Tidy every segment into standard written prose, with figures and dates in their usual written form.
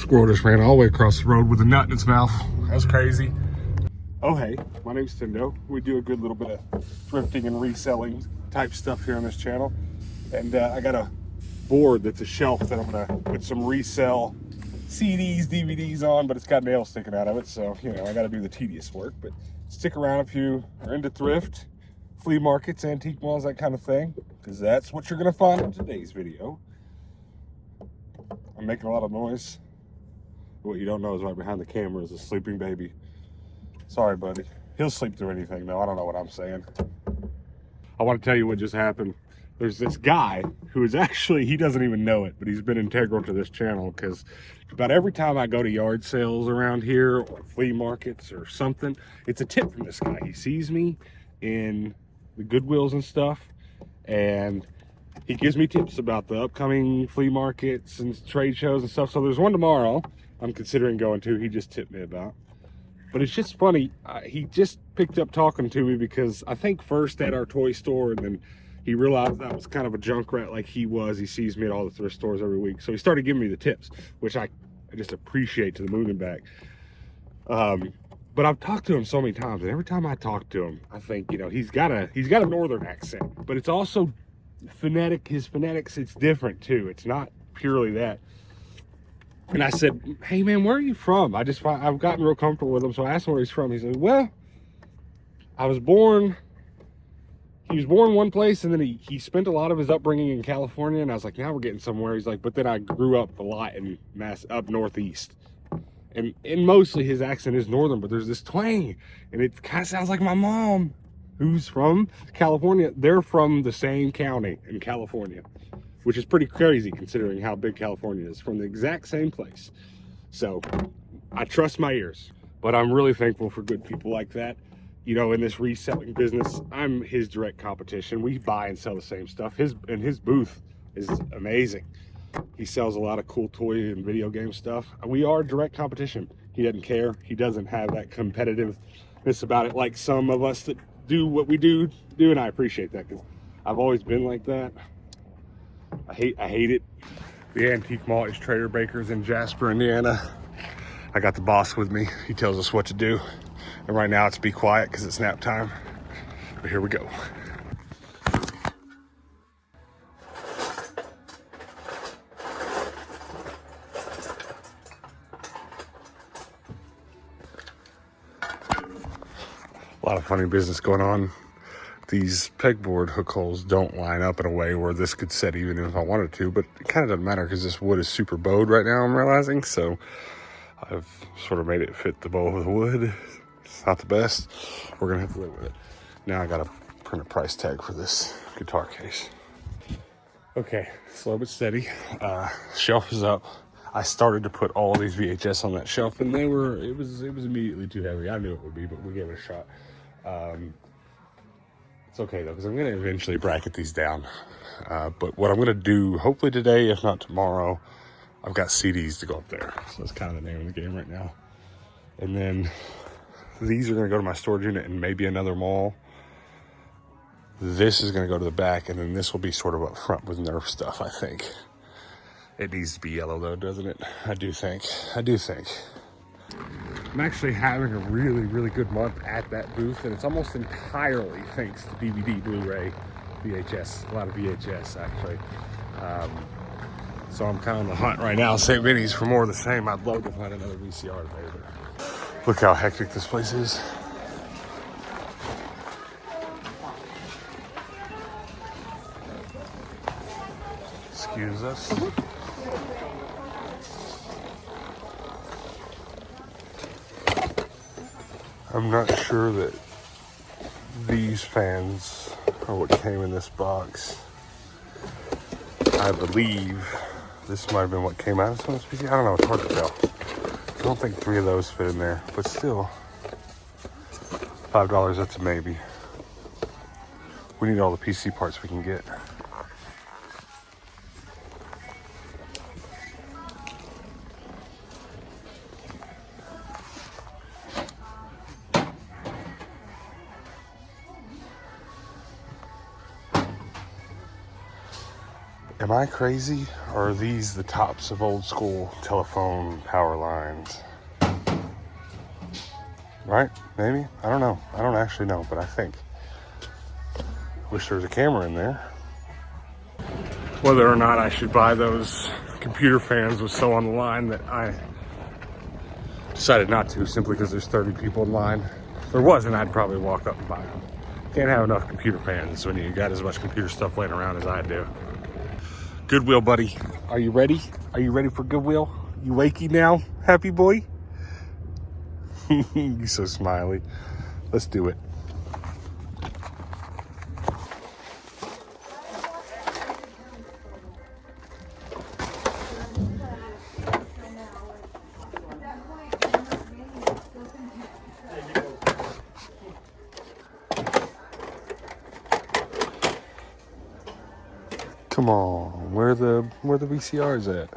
Squirrel just ran all the way across the road with a nut in its mouth. That's crazy. Oh, hey, my name's TENDO. We do a good little bit of thrifting and reselling type stuff here on this channel. And I got a board that's a shelf that I'm gonna put some resell CDs, DVDs on, but it's got nails sticking out of it. So, you know, I gotta do the tedious work. But stick around if you are into thrift, flea markets, antique malls, that kind of thing, because that's what you're gonna find in today's video. I'm making a lot of noise. What you don't know is right behind the camera is a sleeping baby. Sorry, buddy. He'll sleep through anything, though. I don't know what I'm saying. I want to tell you what just happened. There's this guy who is actually, he doesn't even know it, but he's been integral to this channel because about every time I go to yard sales around here or flea markets or something, it's a tip from this guy. He sees me in the Goodwills and stuff, and he gives me tips about the upcoming flea markets and trade shows and stuff. So there's one tomorrow I'm considering going to. He just tipped me about. But it's just funny. He just picked up talking to me because I think first at our toy store, and then he realized I was kind of a junk rat like he was. He sees me at all the thrift stores every week. So he started giving me the tips, which I just appreciate to the moon and back. But I've talked to him so many times, and every time I talk to him, I think, you know, he's got a northern accent, but it's also phonetic. His phonetics, it's different too. It's not purely that. And I said, hey man, where are you from? I've gotten real comfortable with him. So I asked him where he's from. He said, well, he was born one place, and then he spent a lot of his upbringing in California. And I was like, now we're getting somewhere. He's like, but then I grew up a lot in up northeast. And mostly his accent is northern, but there's this twang, and it kind of sounds like my mom, who's from California. They're from the same county in California, which is pretty crazy considering how big California is, from the exact same place. So I trust my ears, but I'm really thankful for good people like that. You know, in this reselling business, I'm his direct competition. We buy and sell the same stuff. His booth is amazing. He sells a lot of cool toy and video game stuff. We are direct competition. He doesn't care. He doesn't have that competitiveness about it like some of us that do what we do, and I appreciate that because I've always been like that. I hate it. The antique mall is Trader Baker's in Jasper, Indiana. I got the boss with me. He tells us what to do. And right now it's be quiet because it's nap time. But here we go. A lot of funny business going on. These pegboard hook holes don't line up in a way where this could set even if I wanted to, but it kind of doesn't matter because this wood is super bowed right now, I'm realizing. So I've sort of made it fit the bow of the wood. It's not the best. We're gonna have to live with it. Now I gotta print a price tag for this guitar case. Okay, slow but steady. Shelf is up. I started to put all these VHS on that shelf, and it was immediately too heavy. I knew it would be, but we gave it a shot. It's okay though, because I'm going to eventually bracket these down. But what I'm going to do, hopefully today, if not tomorrow, I've got CDs to go up there. So that's kind of the name of the game right now. And then these are going to go to my storage unit and maybe another mall. This is going to go to the back, and then this will be sort of up front with Nerf stuff, I think. It needs to be yellow though, doesn't it? I do think. I'm actually having a really, really good month at that booth, and it's almost entirely thanks to DVD, Blu-ray, VHS, a lot of VHS actually. So I'm kind of on the hunt right now, St. Vinny's, for more of the same. I'd love to find another VCR today, but look how hectic this place is. Excuse us. I'm not sure that these fans are what came in this box. I believe this might have been what came out of someone's PC. I don't know, it's hard to tell. I don't think 3 of those fit in there, but still, $5, that's a maybe. We need all the PC parts we can get. Am I crazy, or are these the tops of old school telephone power lines? Right? Maybe? I don't know. I don't actually know, but I think. Wish there was a camera in there. Whether or not I should buy those computer fans was so on the line that I decided not to, simply because there's 30 people in line. If there wasn't, I'd probably walk up and buy them. Can't have enough computer fans when you got as much computer stuff laying around as I do. Goodwill, buddy. Are you ready? Are you ready for Goodwill? You wakey now, happy boy? You're so smiley. Let's do it. Come on, where the VCRs at?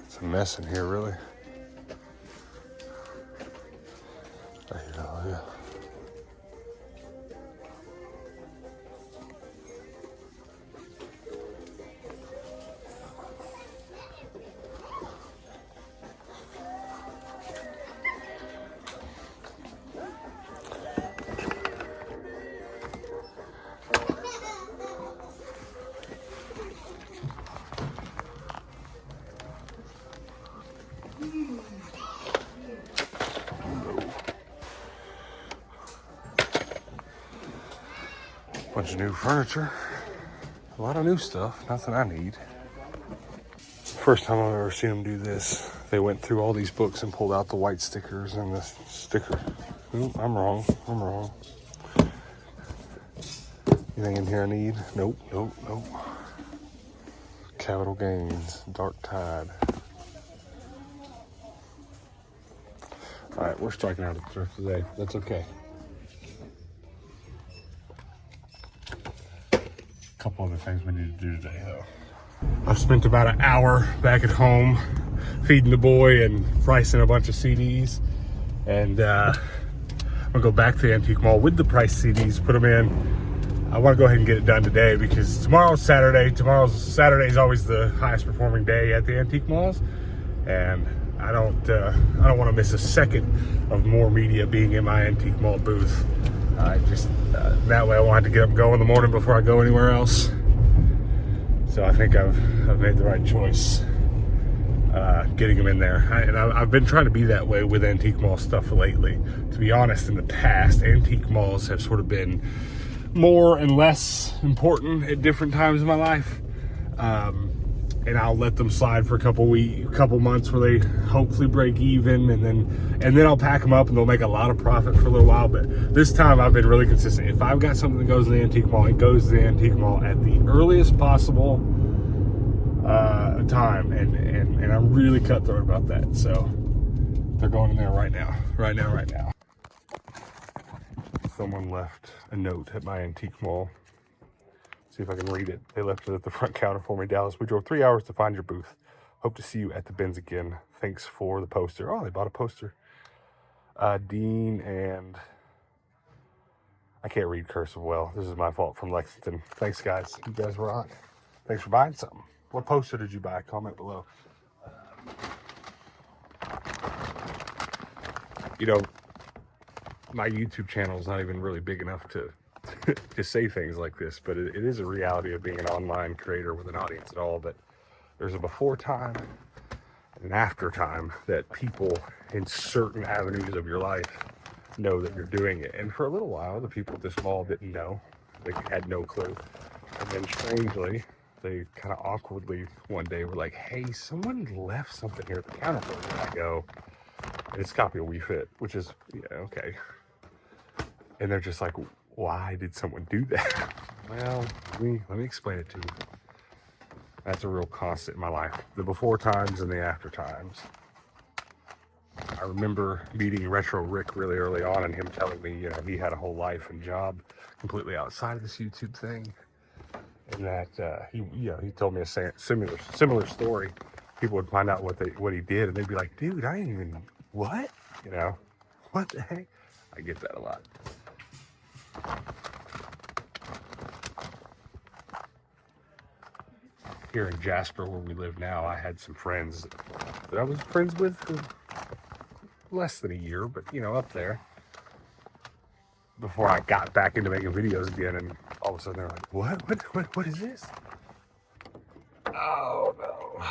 It's a mess in here, really. There you go, yeah. Bunch of new furniture, a lot of new stuff, nothing I need. First time I've ever seen them do this. They went through all these books and pulled out the white stickers and the sticker. Ooh, I'm wrong. Anything in here I need? Nope. Capital Gains, Dark Tide. All right, we're striking out at Thrift today. That's okay. Couple other things we need to do today though. I've spent about an hour back at home feeding the boy and pricing a bunch of CDs, and I'm gonna go back to the antique mall with the price CDs, put them in. I want to go ahead and get it done today because tomorrow's Saturday. Saturday is always the highest performing day at the antique malls, and I don't want to miss a second of more media being in my antique mall booth. That way I wanted to get up and go in the morning before I go anywhere else. So I think I've made the right choice getting them in there. I've been trying to be that way with antique mall stuff lately. To be honest, in the past, antique malls have sort of been more and less important at different times in my life. And I'll let them slide for a couple months where they hopefully break even, and then I'll pack them up and they'll make a lot of profit for a little while. But this time I've been really consistent. If I've got something that goes to the antique mall, it goes to the antique mall at the earliest possible time, and I'm really cutthroat about that. So they're going in there right now. Someone left a note at my antique mall. See if I can read it. They left it at the front counter for me. Dallas, we drove 3 hours to find your booth. Hope to see you at the bins again. Thanks for the poster. Oh, they bought a poster. Dean and... I can't read cursive well. This is my fault, from Lexington. Thanks, guys. You guys rock. Thanks for buying something. What poster did you buy? Comment below. You know, my YouTube channel is not even really big enough to say things like this, but it is a reality of being an online creator with an audience at all. But there's a before time and an after time that people in certain avenues of your life know that you're doing it. And for a little while, the people at this mall didn't know. They had no clue. And then strangely, they kind of awkwardly one day were like, hey, someone left something here at the counter for me. And I go, and it's copy a We Fit, which is, yeah, okay. And they're just like, why did someone do that? Well, let me explain it to you. That's a real constant in my life. The before times and the after times. I remember meeting Retro Rick really early on and him telling me, you know, he had a whole life and job completely outside of this YouTube thing. And that he told me a similar story people would find out what he did, and they'd be like, dude, I ain't even, what? You know, what the heck? I get that a lot. Here in Jasper, where we live now, I had some friends that I was friends with for less than a year, but you know, up there. Before I got back into making videos again, and all of a sudden they're like, what is this? Oh no.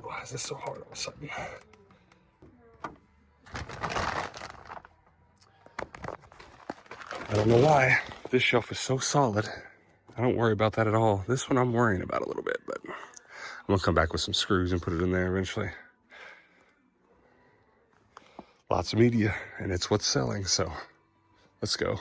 Why is this so hard all of a sudden? I don't know why. This shelf is so solid. I don't worry about that at all. This one I'm worrying about a little bit, but I'm gonna come back with some screws and put it in there eventually. Lots of media, and it's what's selling, so let's go.